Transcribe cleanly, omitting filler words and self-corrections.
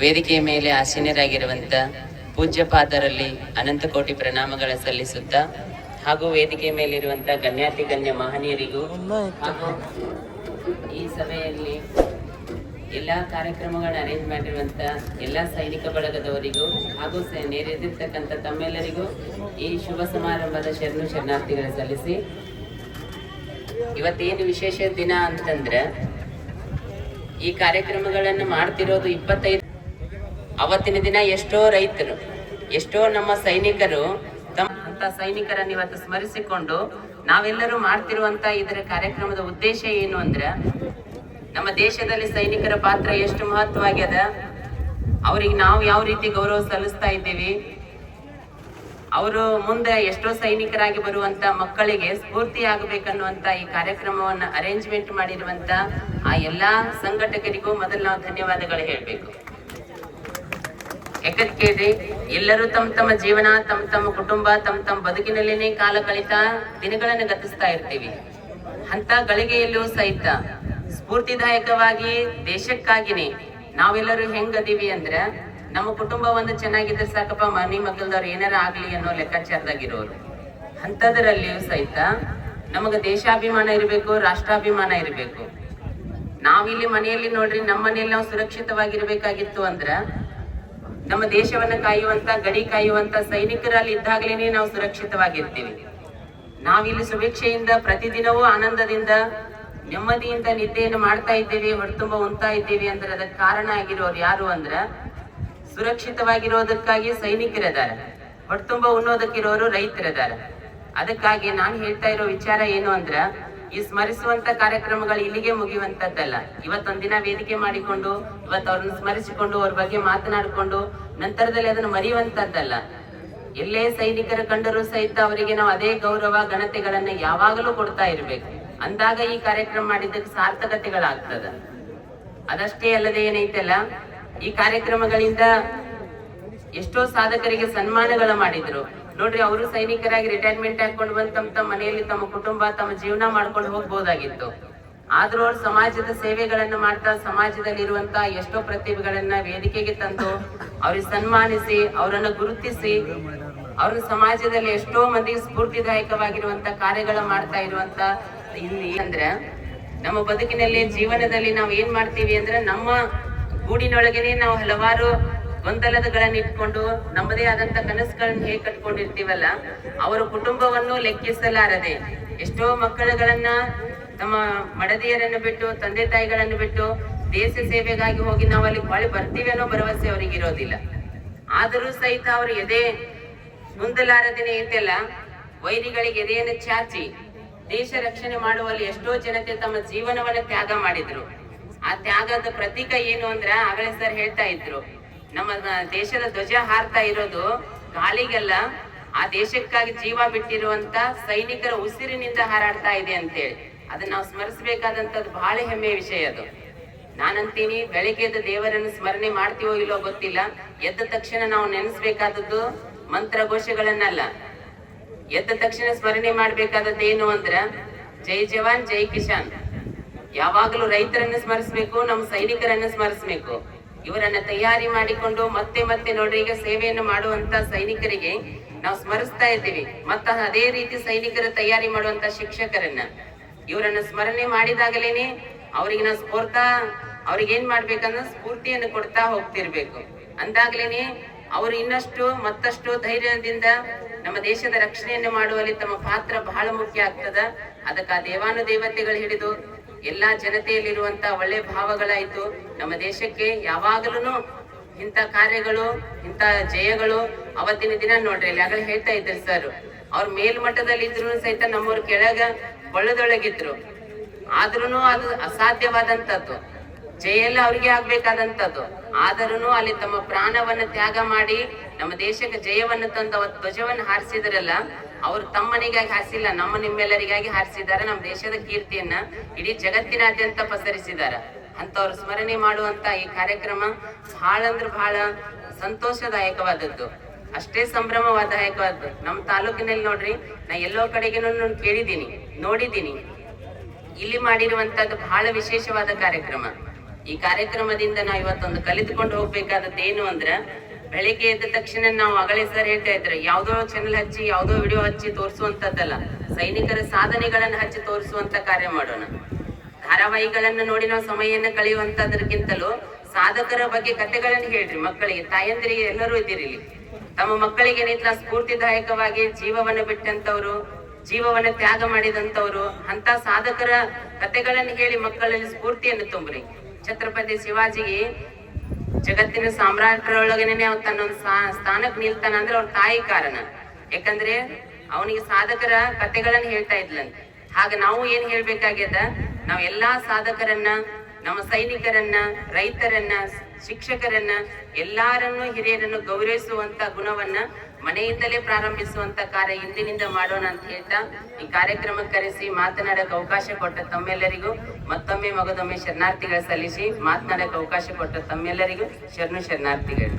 ವೇದಿಕೆಯ ಮೇಲೆ ಆಸೀನರಾಗಿರುವಂತ ಪೂಜ್ಯಪಾದರಲ್ಲಿ ಅನಂತ ಕೋಟಿ ಪ್ರಣಾಮಗಳ ಸಲ್ಲಿಸುತ್ತಾ ಹಾಗೂ ವೇದಿಕೆಯ ಮೇಲಿರುವಂತ ಗಣ್ಯಾತಿ ಗಣ್ಯ ಮಹನೀಯರಿಗೂ ಹಾಗೂ ಈ ಸಭೆಯಲ್ಲಿ ಎಲ್ಲ ಕಾರ್ಯಕ್ರಮಗಳನ್ನ ಅರೇಂಜ್ ಮಾಡಿರುವಂತ ಎಲ್ಲ ಸೈನಿಕ ಬಳಗದವರಿಗೂ ಹಾಗೂ ನೆರೆದಿರ್ತಕ್ಕಂಥ ತಮ್ಮೆಲ್ಲರಿಗೂ ಈ ಶುಭ ಸಮಾರಂಭದ ಶರಣಾರ್ಥಿಗಳ ಸಲ್ಲಿಸಿ, ಇವತ್ತೇನು ವಿಶೇಷ ದಿನ ಅಂತಂದ್ರೆ ಈ ಕಾರ್ಯಕ್ರಮಗಳನ್ನು ಮಾಡ್ತಿರೋದು 25 ಅವತ್ತಿನ ದಿನ ಎಷ್ಟೋ ರೈತರು, ಎಷ್ಟೋ ನಮ್ಮ ಸೈನಿಕರು ಅಂತ ಸೈನಿಕರನ್ನು ಇವತ್ತು ಸ್ಮರಿಸಿಕೊಂಡು ನಾವೆಲ್ಲರೂ ಮಾಡ್ತಿರುವಂತ ಇದರ ಕಾರ್ಯಕ್ರಮದ ಉದ್ದೇಶ ಏನು ಅಂದ್ರೆ, ನಮ್ಮ ದೇಶದಲ್ಲಿ ಸೈನಿಕರ ಪಾತ್ರ ಎಷ್ಟು ಮಹತ್ವವಾಗ್ಯದ, ಅವ್ರಿಗೆ ನಾವು ಯಾವ ರೀತಿ ಗೌರವ ಸಲ್ಲಿಸ್ತಾ ಇದ್ದೀವಿ, ಅವರು ಮುಂದೆ ಎಷ್ಟೋ ಸೈನಿಕರಾಗಿ ಬರುವಂತ ಮಕ್ಕಳಿಗೆ ಸ್ಫೂರ್ತಿ ಆಗಬೇಕನ್ನುವಂತ ಈ ಕಾರ್ಯಕ್ರಮವನ್ನು ಅರೇಂಜ್ಮೆಂಟ್ ಮಾಡಿರುವಂತ ಆ ಎಲ್ಲಾ ಸಂಘಟಕರಿಗೂ ಮೊದಲು ನಾವು ಧನ್ಯವಾದಗಳು ಹೇಳ್ಬೇಕು. ಯಾಕಂದ್ರೆ ಎಲ್ಲರೂ ತಮ್ಮ ಜೀವನ, ತಮ್ಮ ಕುಟುಂಬ, ತಮ್ಮ ಬದುಕಿನಲ್ಲೇನೆ ಕಾಲ ಕಳಿತಾ ದಿನಗಳನ್ನು ಗತಿಸ್ತಾ ಇರ್ತೀವಿ. ಅಂತ ಗಳಿಗೆಯಲ್ಲೂ ಸಹಿತ ಸ್ಫೂರ್ತಿದಾಯಕವಾಗಿ ದೇಶಕ್ಕಾಗಿನೇ ನಾವೆಲ್ಲರೂ ಹೆಂಗದೀವಿ ಅಂದ್ರ, ನಮ್ಮ ಕುಟುಂಬ ಒಂದು ಚೆನ್ನಾಗಿದ್ರೆ ಸಾಕಪ್ಪ, ಮನೆ ಮಕ್ಕಳದವ್ರು ಏನಾರ ಆಗ್ಲಿ ಅನ್ನೋ ಲೆಕ್ಕಾಚಾರದಾಗಿರೋರು. ಅಂಥದ್ರಲ್ಲಿಯೂ ಸಹಿತ ನಮಗ ದೇಶಾಭಿಮಾನ ಇರಬೇಕು, ರಾಷ್ಟ್ರಾಭಿಮಾನ ಇರಬೇಕು. ನಾವಿಲ್ಲಿ ಮನೆಯಲ್ಲಿ ನೋಡ್ರಿ, ನಮ್ಮ ಮನೆಯಲ್ಲಿ ನಾವು ಸುರಕ್ಷಿತವಾಗಿರ್ಬೇಕಾಗಿತ್ತು ಅಂದ್ರ ನಮ್ಮ ದೇಶವನ್ನ ಕಾಯುವಂತ, ಗಡಿ ಕಾಯುವಂತ ಸೈನಿಕರಲ್ಲಿ ಇದ್ದಾಗಲೇನೆ ನಾವು ಸುರಕ್ಷಿತವಾಗಿರ್ತೀವಿ. ನಾವಿಲ್ಲಿ ಸುಭಿಕ್ಷೆಯಿಂದ ಪ್ರತಿದಿನವೂ ಆನಂದದಿಂದ ನೆಮ್ಮದಿಯಿಂದ ನಿದ್ದೆಯನ್ನು ಮಾಡ್ತಾ ಇದ್ದೀವಿ, ಹೊರತುಂಬ ಉಣ್ತಾ ಇದ್ದೀವಿ ಅಂದ್ರೆ ಅದಕ್ಕೆ ಕಾರಣ ಆಗಿರೋರು ಯಾರು ಅಂದ್ರ, ಸುರಕ್ಷಿತವಾಗಿರೋದಕ್ಕಾಗಿ ಸೈನಿಕರಿದ್ದಾರೆ, ಹೊರತುಂಬ ಉಣ್ಣೋದಕ್ಕಿರೋರು ರೈತರಿದ್ದಾರೆ. ಅದಕ್ಕಾಗಿ ನಾನು ಹೇಳ್ತಾ ಇರೋ ವಿಚಾರ ಏನು ಅಂದ್ರ, ಈ ಸ್ಮರಿಸುವಂತ ಕಾರ್ಯಕ್ರಮಗಳು ಇಲ್ಲಿಗೆ ಮುಗಿಯುವಂತದ್ದಲ್ಲ. ಇವತ್ತೊಂದಿನ ವೇದಿಕೆ ಮಾಡಿಕೊಂಡು ಇವತ್ತು ಅವ್ರನ್ನ ಸ್ಮರಿಸಿಕೊಂಡು ಅವ್ರ ಬಗ್ಗೆ ಮಾತನಾಡಿಕೊಂಡು ನಂತರದಲ್ಲಿ ಅದನ್ನು ಮರೆಯುವಂತದ್ದಲ್ಲ. ಎಲ್ಲೇ ಸೈನಿಕರ ಕಂಡರೂ ಸಹಿತ ಅವರಿಗೆ ನಾವು ಅದೇ ಗೌರವ ಘನತೆಗಳನ್ನ ಯಾವಾಗಲೂ ಕೊಡ್ತಾ ಇರ್ಬೇಕು. ಅಂದಾಗ ಈ ಕಾರ್ಯಕ್ರಮ ಮಾಡಿದ್ದಕ್ಕೆ ಸಾರ್ಥಕತೆಗಳಾಗ್ತದ. ಅದಷ್ಟೇ ಅಲ್ಲದೆ ಏನೈತಲ್ಲ, ಈ ಕಾರ್ಯಕ್ರಮಗಳಿಂದ ಎಷ್ಟೋ ಸಾಧಕರಿಗೆ ಸನ್ಮಾನಗಳ ಮಾಡಿದ್ರು ನೋಡ್ರಿ. ಅವರು ಸೈನಿಕರಾಗಿ ರಿಟೈರ್ಮೆಂಟ್ ಹಾಕೊಂಡು ಬಂದು ತಮ್ಮ ಮನೆಯಲ್ಲಿ ತಮ್ಮ ಕುಟುಂಬ, ತಮ್ಮ ಜೀವನ ಮಾಡ್ಕೊಂಡು ಹೋಗ್ಬೋದಾಗಿತ್ತು. ಆದ್ರೂ ಅವ್ರು ಸಮಾಜದ ಸೇವೆಗಳನ್ನ ಮಾಡ್ತಾ ಸಮಾಜದಲ್ಲಿ ಇರುವಂತ ಎಷ್ಟೋ ಪ್ರತಿಭೆಗಳನ್ನ ವೇದಿಕೆಗೆ ತಂದು ಅವ್ರಿಗೆ ಸನ್ಮಾನಿಸಿ, ಅವರನ್ನ ಗುರುತಿಸಿ, ಅವ್ರ ಸಮಾಜದಲ್ಲಿ ಎಷ್ಟೋ ಮಂದಿಗೆ ಸ್ಫೂರ್ತಿದಾಯಕವಾಗಿರುವಂತ ಕಾರ್ಯಗಳ ಮಾಡ್ತಾ ಇರುವಂತ ಇಲ್ಲಿ ಅಂದ್ರೆ, ನಮ್ಮ ಬದುಕಿನಲ್ಲಿ ಜೀವನದಲ್ಲಿ ನಾವು ಏನ್ ಮಾಡ್ತೀವಿ ಅಂದ್ರೆ, ನಮ್ಮ ಗೂಡಿನೊಳಗೇನೆ ನಾವು ಹಲವಾರು ಗೊಂದಲಗಳನ್ನ ಇಟ್ಕೊಂಡು ನಮ್ಮದೇ ಆದಂತ ಕನಸುಗಳನ್ನ ಹೇಗೆ ಕಟ್ಕೊಂಡಿರ್ತೀವಲ್ಲ, ಅವರ ಕುಟುಂಬವನ್ನು ಲೆಕ್ಕಿಸಲಾರದೆ ಎಷ್ಟೋ ಮಕ್ಕಳುಗಳನ್ನ, ತಮ್ಮ ಮಡದಿಯರನ್ನು ಬಿಟ್ಟು, ತಂದೆ ತಾಯಿಗಳನ್ನು ಬಿಟ್ಟು ದೇಶ ಸೇವೆಗಾಗಿ ಹೋಗಿ ನಾವು ಅಲ್ಲಿ ಬಾಳಿ ಬರ್ತೀವಿ ಅನ್ನೋ ಭರವಸೆ ಅವ್ರಿಗೆ ಇರೋದಿಲ್ಲ. ಆದರೂ ಸಹಿತ ಅವರು ಎದೆ ಮುಂದಲಾರದೇನೆ ಐತೆಲ್ಲ, ವೈರಿಗಳಿಗೆ ಎದೆಯನ್ನು ಚಾಚಿ ದೇಶ ರಕ್ಷಣೆ ಮಾಡುವಲ್ಲಿ ಎಷ್ಟೋ ಜನತೆ ತಮ್ಮ ಜೀವನವನ್ನ ತ್ಯಾಗ ಮಾಡಿದ್ರು. ಆ ತ್ಯಾಗದ ಪ್ರತೀಕ ಏನು ಅಂದ್ರ, ಆಗಲೇ ಸರ್ ಹೇಳ್ತಾ ಇದ್ರು, ನಮ್ಮ ದೇಶದ ಧ್ವಜ ಹಾರ್ತಾ ಇರೋದು ಗಾಳಿಗೆಲ್ಲ, ಆ ದೇಶಕ್ಕಾಗಿ ಜೀವ ಬಿಟ್ಟಿರುವಂತ ಸೈನಿಕರ ಉಸಿರಿನಿಂದ ಹಾರಾಡ್ತಾ ಇದೆ ಅಂತೇಳಿ. ಅದನ್ನ ನಾವು ಸ್ಮರಿಸಬೇಕಾದಂತದ್ದು ಬಹಳ ಹೆಮ್ಮೆಯ ವಿಷಯ ಅದು. ನಾನಂತೀನಿ, ಬೆಳಿಗ್ಗೆ ಎದ್ದು ದೇವರನ್ನು ಸ್ಮರಣೆ ಮಾಡ್ತೀವೋ ಇಲ್ಲೋ ಗೊತ್ತಿಲ್ಲ, ಎದ್ದ ತಕ್ಷಣ ನಾವು ನೆನೆಸ್ಬೇಕಾದದ್ದು ಮಂತ್ರ ಘೋಷಗಳನ್ನಲ್ಲ. ಎದ್ದ ತಕ್ಷಣ ಸ್ಮರಣೆ ಮಾಡ್ಬೇಕಾದದ್ದು ಏನು ಅಂದ್ರ, ಜೈ ಜವಾನ್ ಜೈ ಕಿಸಾನ್. ಯಾವಾಗಲೂ ರೈತರನ್ನ ಸ್ಮರಿಸ್ಬೇಕು, ನಮ್ಮ ಸೈನಿಕರನ್ನ ಸ್ಮರಿಸ್ಬೇಕು. ಇವರನ್ನ ತಯಾರಿ ಮಾಡಿಕೊಂಡು ಮತ್ತೆ ನೋಡ್ರಿ, ಈಗ ಸೇವೆಯನ್ನು ಮಾಡುವಂತ ಸೈನಿಕರಿಗೆ ನಾವು ಸ್ಮರಿಸ್ತಾ ಇದ್ದೀವಿ. ಮತ್ತ ಅದೇ ರೀತಿ ಸೈನಿಕರ ತಯಾರಿ ಮಾಡುವಂತ ಶಿಕ್ಷಕರನ್ನ, ಇವರನ್ನ ಸ್ಮರಣೆ ಮಾಡಿದಾಗಲೇನೆ ಅವ್ರಿಗೆ ನಾವು ಅವ್ರಿಗೆ ಏನ್ ಮಾಡ್ಬೇಕಂದ್ರೆ ಸ್ಫೂರ್ತಿಯನ್ನು ಕೊಡ್ತಾ ಹೋಗ್ತಿರ್ಬೇಕು. ಅಂದಾಗ್ಲೇನೆ ಅವರು ಇನ್ನಷ್ಟು ಮತ್ತಷ್ಟು ಧೈರ್ಯದಿಂದ ನಮ್ಮ ದೇಶದ ರಕ್ಷಣೆಯನ್ನು ಮಾಡುವಲ್ಲಿ ತಮ್ಮ ಪಾತ್ರ ಬಹಳ ಮುಖ್ಯ ಆಗ್ತದ. ಅದಕ್ಕೆ ಆ ದೇವಾನುದೇವತೆಗಳು ಹಿಡಿದು ಎಲ್ಲಾ ಜನತೆಯಲ್ಲಿರುವಂತ ಒಳ್ಳೆ ಭಾವಗಳಾಯ್ತು. ನಮ್ಮ ದೇಶಕ್ಕೆ ಯಾವಾಗಲೂ ಇಂಥ ಕಾರ್ಯಗಳು, ಇಂಥ ಜಯಗಳು ಅವತ್ತಿನ ದಿನ ನೋಡ್ರಿ, ಅಲ್ಲಿ ಆಗಲೇ ಹೇಳ್ತಾ ಇದ್ರು ಸರ್, ಅವ್ರ ಮೇಲ್ಮಟ್ಟದಲ್ಲಿ ಇದ್ರು ಸಹಿತ ನಮ್ಮವ್ರ ಕೆಳಗ ಬಳ್ಳದೊಳಗಿದ್ರು. ಆದ್ರೂ ಅದು ಅಸಾಧ್ಯವಾದಂಥದ್ದು, ಜಯ ಎಲ್ಲ ಅವ್ರಿಗೆ ಆಗ್ಬೇಕಾದಂಥದ್ದು. ಆದರೂ ಅಲ್ಲಿ ತಮ್ಮ ಪ್ರಾಣವನ್ನ ತ್ಯಾಗ ಮಾಡಿ ನಮ್ಮ ದೇಶಕ್ಕೆ ಜಯವನ್ನು ತಂದು ಅವತ್ತು ಧ್ವಜವನ್ನು ಹಾರಿಸಿದ್ರಲ್ಲ, ಅವ್ರು ತಮ್ಮ ಮನೆಗಾಗಿ ಹಾರಿಸಿಲ್ಲ, ನಿಮ್ಮೆಲ್ಲರಿಗಾಗಿ ಹಾರಿಸಿದ್ದಾರೆ. ನಮ್ಮ ದೇಶದ ಕೀರ್ತಿಯನ್ನ ಇಡೀ ಜಗತ್ತಿನಾದ್ಯಂತ ಪಸರಿಸಿದ್ದಾರೆ. ಅಂತವ್ರು ಸ್ಮರಣೆ ಮಾಡುವಂತ ಈ ಕಾರ್ಯಕ್ರಮ ಬಹಳ ಅಂದ್ರೆ ಬಹಳ ಸಂತೋಷದಾಯಕವಾದದ್ದು, ಅಷ್ಟೇ ಸಂಭ್ರಮದಾಯಕವಾದದ್ದು. ನಮ್ಮ ತಾಲೂಕಿನಲ್ಲಿ ನೋಡ್ರಿ, ನಾ ಎಲ್ಲೋ ಕಡೆಗೇನು ಕೇಳಿದ್ದೀನಿ, ನೋಡಿದ್ದೀನಿ. ಇಲ್ಲಿ ಮಾಡಿರುವಂತದ್ದು ಬಹಳ ವಿಶೇಷವಾದ ಕಾರ್ಯಕ್ರಮ. ಈ ಕಾರ್ಯಕ್ರಮದಿಂದ ನಾವು ಇವತ್ತೊಂದು ಕಲಿತುಕೊಂಡು ಹೋಗ್ಬೇಕಾದದ್ದು ಏನು ಅಂದ್ರೆ, ಬೆಳಿಗ್ಗೆ ಎದ್ದ ತಕ್ಷಣ ನಾವು ಅಗಳೆ ಸರ್ ಹೇಳ್ತಾ ಇದ್ರೆ ಯಾವ್ದೋ ಚಾನೆಲ್ ಹಚ್ಚಿ ಯಾವ್ದೋ ವಿಡಿಯೋ ಹಚ್ಚಿ ತೋರಿಸುವಂತದ್ದಲ್ಲ, ಸೈನಿಕರ ಸಾಧನೆಗಳನ್ನು ಹಚ್ಚಿ ತೋರಿಸುವಂತ ಕಾರ್ಯ ಮಾಡೋಣ. ಧಾರಾವಾಹಿಗಳನ್ನು ನೋಡಿ ನಾವು ಸಮಯವನ್ನು ಕಳೆಯುವಂತದ್ರಕ್ಕಿಂತಲೂ ಸಾಧಕರ ಬಗ್ಗೆ ಕಥೆಗಳನ್ನು ಹೇಳ್ರಿ ಮಕ್ಕಳಿಗೆ, ತಾಯಂದಿರಿಗೆ ಎಲ್ಲರೂ ಇದ್ದೀರಿ ಇಲ್ಲಿ. ತಮ್ಮ ಮಕ್ಕಳಿಗೆ ಏನಿಲ್ಲ ಸ್ಫೂರ್ತಿದಾಯಕವಾಗಿ ಜೀವವನ್ನು ಬಿಟ್ಟಂತವ್ರು, ಜೀವವನ್ನು ತ್ಯಾಗ ಮಾಡಿದಂತವ್ರು ಅಂತ ಸಾಧಕರ ಕಥೆಗಳನ್ನು ಹೇಳಿ ಮಕ್ಕಳಲ್ಲಿ ಸ್ಫೂರ್ತಿಯನ್ನು ತುಂಬ್ರಿ. ಛತ್ರಪತಿ ಶಿವಾಜಿಗೆ ಜಗತ್ತಿನ ಸಾಮ್ರಾಟರೊಳಗನೆ ಅವ್ನು ತನ್ನೊಂದು ಸ್ಥಾನಕ್ಕೆ ನಿಲ್ತಾನ ಅಂದ್ರೆ ಅವ್ರ ತಾಯಿ ಕಾರಣ. ಯಾಕಂದ್ರೆ ಅವನಿಗೆ ಸಾಧಕರ ಕಥೆಗಳನ್ನು ಹೇಳ್ತಾ ಇದ್ಲಂತೆ. ಹಾಗ ನಾವು ಏನ್ ಹೇಳ್ಬೇಕಾಗ್ಯದ, ನಾವ್ ಎಲ್ಲಾ ಸಾಧಕರನ್ನ, ನಮ್ಮ ಸೈನಿಕರನ್ನ, ರೈತರನ್ನ, ಶಿಕ್ಷಕರನ್ನ, ಎಲ್ಲಾರನ್ನು ಹಿರಿಯರನ್ನು ಗೌರವಿಸುವಂತ ಗುಣವನ್ನ ಮನೆಯಿಂದಲೇ ಪ್ರಾರಂಭಿಸುವಂತ ಕಾರ್ಯ ಇಂದಿನಿಂದ ಮಾಡೋಣ ಅಂತ ಹೇಳ್ತಾ ಈ ಕಾರ್ಯಕ್ರಮಕ್ಕೆ ಕರೆಸಿ ಮಾತನಾಡಕ್ಕೆ ಅವಕಾಶ ಕೊಟ್ಟ ತಮ್ಮೆಲ್ಲರಿಗೂ ಮತ್ತೊಮ್ಮೆ ಮಗದೊಮ್ಮೆ ಶರಣಾರ್ಥಿಗಳು ಸಲ್ಲಿಸಿ ಮಾತನಾಡಕ್ಕೆ ಅವಕಾಶ ಕೊಟ್ಟ ತಮ್ಮೆಲ್ಲರಿಗೂ ಶರಣಾರ್ಥಿಗಳು.